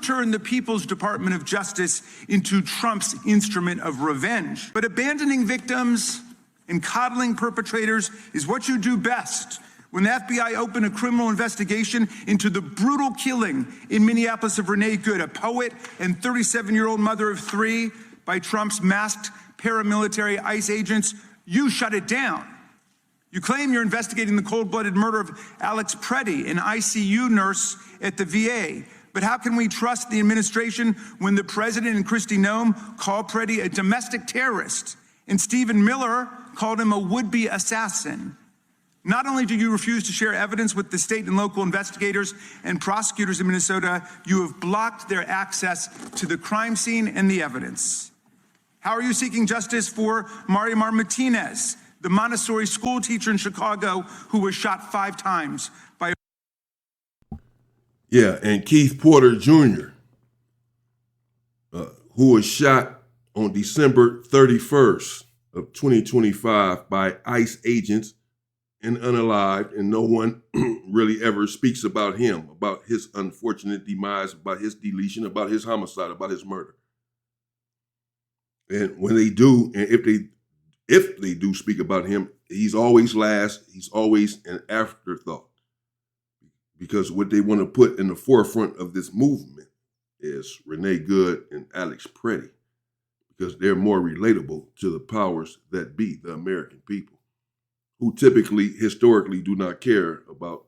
turned the People's Department of Justice into Trump's instrument of revenge. But abandoning victims and coddling perpetrators is what you do best. When the FBI opened a criminal investigation into the brutal killing in Minneapolis of Renee Good, a poet and 37-year-old mother of 3, by Trump's masked paramilitary ICE agents, you shut it down. You claim you're investigating the cold-blooded murder of Alex Preddy, an ICU nurse at the VA. But how can we trust the administration when the president and Kristi Noem call Preddy a domestic terrorist and Stephen Miller called him a would-be assassin? Not only do you refuse to share evidence with the state and local investigators and prosecutors in Minnesota, you have blocked their access to the crime scene and the evidence. How are you seeking justice for Marimar Martinez, the Montessori school teacher in Chicago who was shot 5 times by... Yeah, and Keith Porter Jr., who was shot on December 31st of 2025 by ICE agents and unalived, and no one really ever speaks about him, about his unfortunate demise, about his deletion, about his homicide, about his murder. And when they do, and if they do speak about him, he's always last, he's always an afterthought. Because what they want to put in the forefront of this movement is Renee Good and Alex Preddy, because they're more relatable to the powers that be, the American people, who typically, historically, do not care about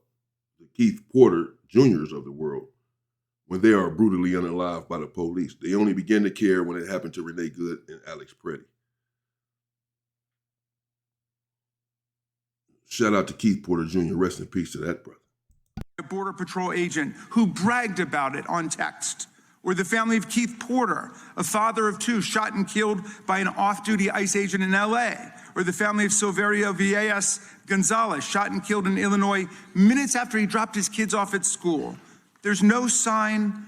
the Keith Porter Jr.'s of the world when they are brutally unalived by the police. They only begin to care when it happened to Renee Good and Alex Preddy. Shout out to Keith Porter Jr. Rest in peace to that brother. A Border Patrol agent who bragged about it on text. Or the family of Keith Porter, a father of 2 shot and killed by an off-duty ICE agent in LA. Or the family of Silverio Villegas Gonzalez, shot and killed in Illinois minutes after he dropped his kids off at school. There's no sign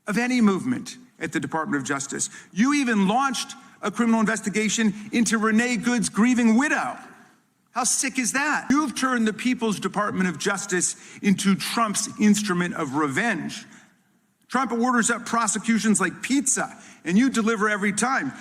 of any movement at the Department of Justice. You even launched a criminal investigation into Renee Good's grieving widow. How sick is that? You've turned the People's Department of Justice into Trump's instrument of revenge. Trump orders up prosecutions like pizza, and you deliver every time.